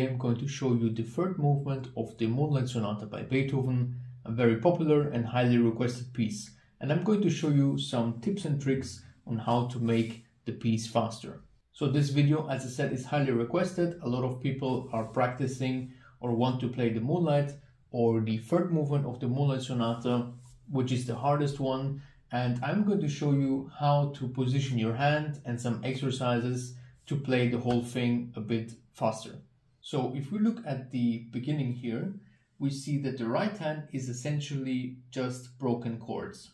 today I'm going to show you the third movement of the Moonlight Sonata by Beethoven, a very popular and highly requested piece. And I'm going to show you some tips and tricks on how to make the piece faster. So this video, as I said, is highly requested. A lot of people are practicing or want to play the Moonlight or the third movement of the Moonlight Sonata, which is the hardest one. And I'm going to show you how to position your hand and some exercises to play the whole thing a bit faster. So if we look at the beginning here, we see that the right hand is essentially just broken chords.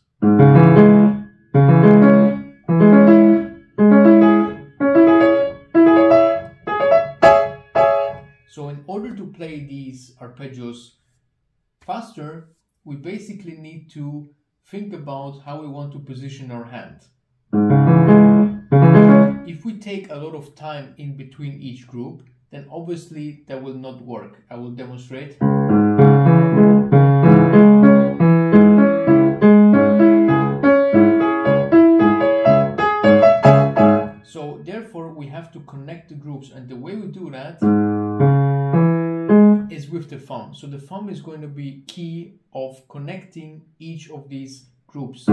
So in order to play these arpeggios faster, we basically need to think about how we want to position our hand. If we take a lot of time in between each group, then obviously that will not work. I will demonstrate. So therefore we have to connect the groups, and the way we do that is with the thumb. So the thumb is going to be key of connecting each of these groups.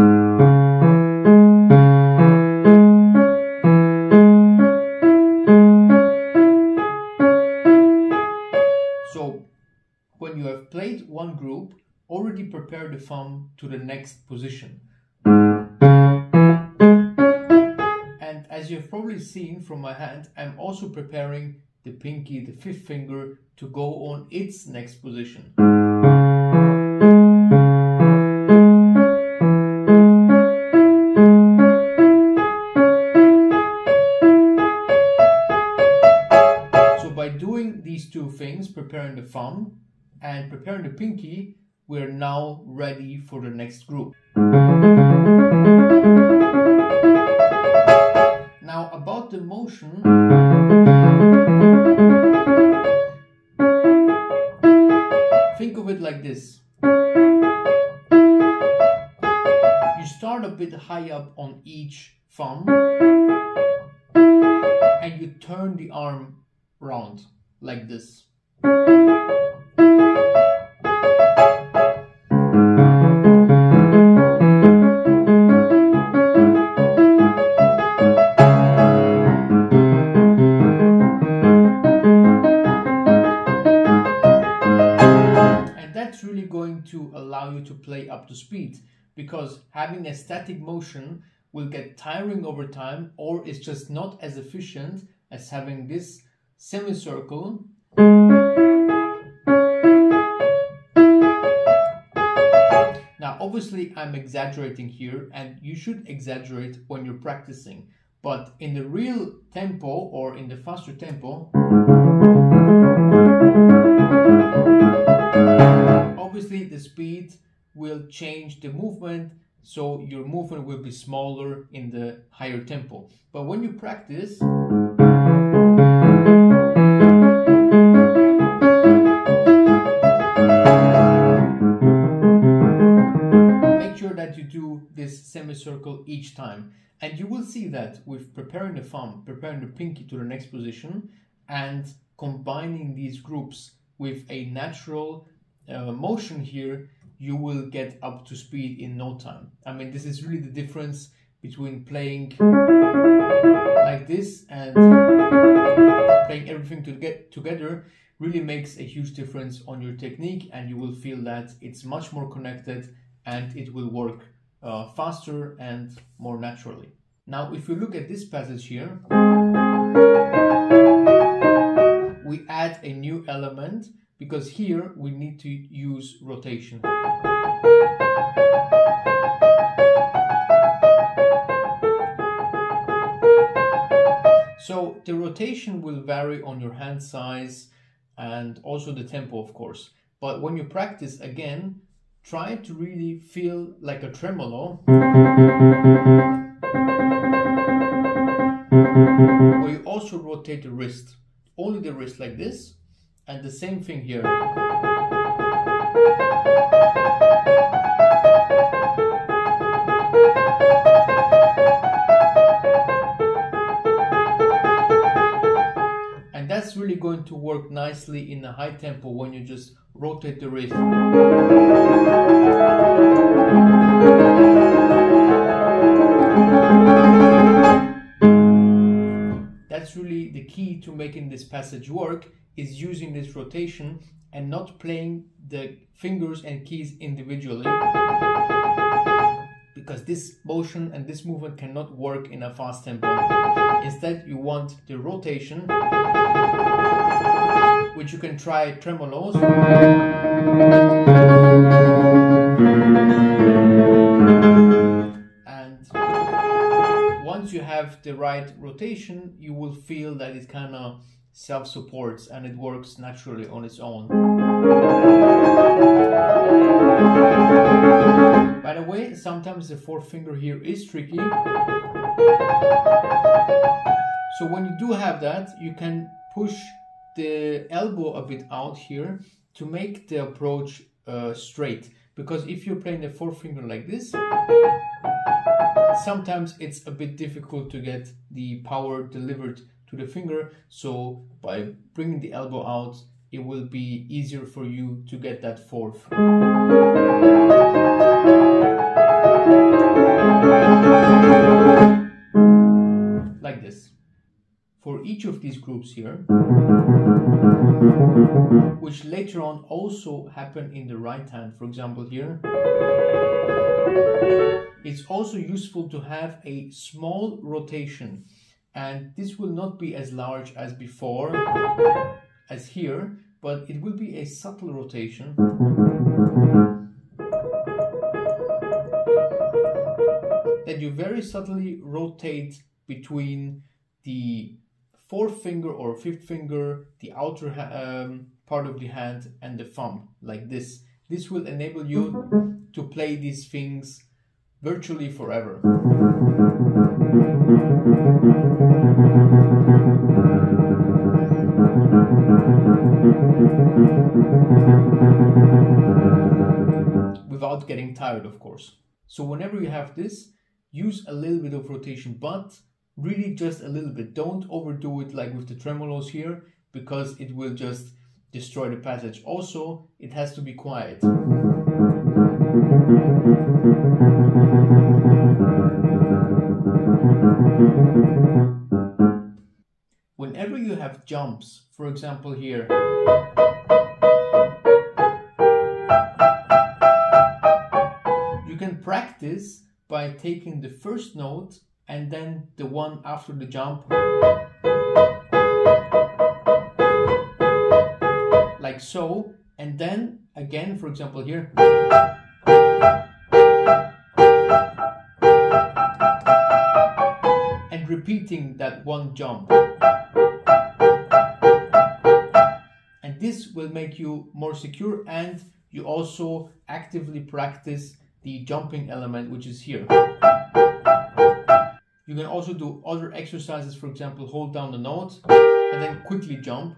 So when you have played one group, already prepare the thumb to the next position. And as you have probably seen from my hand, I'm also preparing the pinky, the fifth finger, to go on its next position. So by doing these two things, preparing the thumb and preparing the pinky, we're now ready for the next group. Now about the motion, think of it like this. You start a bit high up on each thumb and you turn the arm round like this. Really going to allow you to play up to speed, because having a static motion will get tiring over time, or it's just not as efficient as having this semicircle now. Obviously I'm exaggerating here, and you should exaggerate when you're practicing, but in the real tempo or in the faster tempo, obviously the speed will change the movement, so your movement will be smaller in the higher tempo. But when you practice, make sure that you do this semicircle each time. And you will see that with preparing the thumb, preparing the pinky to the next position, and combining these groups with a natural motion here, you will get up to speed in no time. I mean, this is really the difference between playing like this and playing everything together. Really makes a huge difference on your technique, and you will feel that it's much more connected and it will work faster and more naturally. Now if you look at this passage here, we add a new element, because here we need to use rotation. So the rotation will vary on your hand size and also the tempo, of course. But when you practice again, try to really feel like a tremolo, where you also rotate the wrist, only the wrist like this. And the same thing here. And that's really going going to work nicely in a high tempo when you just rotate the wrist. That's really the key to making this passage work, is using this rotation and not playing the fingers and keys individually, because this motion and this movement cannot work in a fast tempo. Instead, you want the rotation, which you can try tremolos. And once you have the right rotation, you will feel that it kind of self-supports and it works naturally on its own. By the way, sometimes the fourth finger here is tricky. So when you do have that, you can push the elbow a bit out here to make the approach straight. Because if you're playing the fourth finger like this, sometimes it's a bit difficult to get the power delivered to the finger. So by bringing the elbow out, it will be easier for you to get that fourth. Like this. For each of these groups here, which later on also happen in the right hand, for example here, it's also useful to have a small rotation, and this will not be as large as before, as here, but it will be a subtle rotation. That you very subtly rotate between the fourth finger or fifth finger, the outer part of the hand, and the thumb, like this. This will enable you to play these things virtually forever. Without getting tired, of course. So whenever you have this, use a little bit of rotation, but really just a little bit. Don't overdo it like with the tremolos here, because it will just destroy the passage. Also, it has to be quiet. Whenever you have jumps, for example here, you can practice by taking the first note and then the one after the jump, like so, and then again, for example here, and repeating that one jump. And this will make you more secure, and you also actively practice the jumping element, which is here. You can also do other exercises, for example, hold down the note and then quickly jump.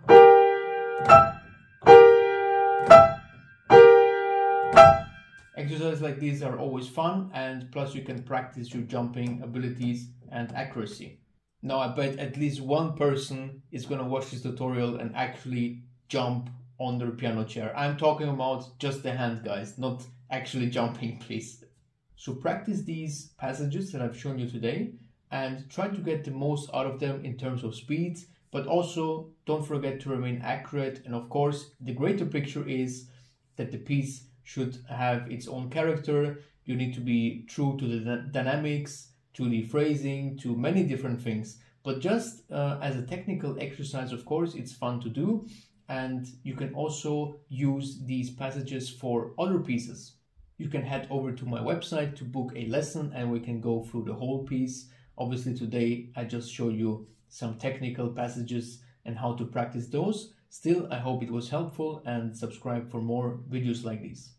Exercises like these are always fun, and plus you can practice your jumping abilities and accuracy. Now I bet at least one person is going to watch this tutorial and actually jump on their piano chair. I'm talking about just the hand, guys, not actually jumping, please. So practice these passages that I've shown you today and try to get the most out of them in terms of speed, but also don't forget to remain accurate. And of course, the greater picture is that the piece should have its own character. You need to be true to the dynamics, to the phrasing, to many different things. But just as a technical exercise, of course, it's fun to do. And you can also use these passages for other pieces. You can head over to my website to book a lesson and we can go through the whole piece. Obviously today I just show you some technical passages and how to practice those. Still, I hope it was helpful, and subscribe for more videos like these.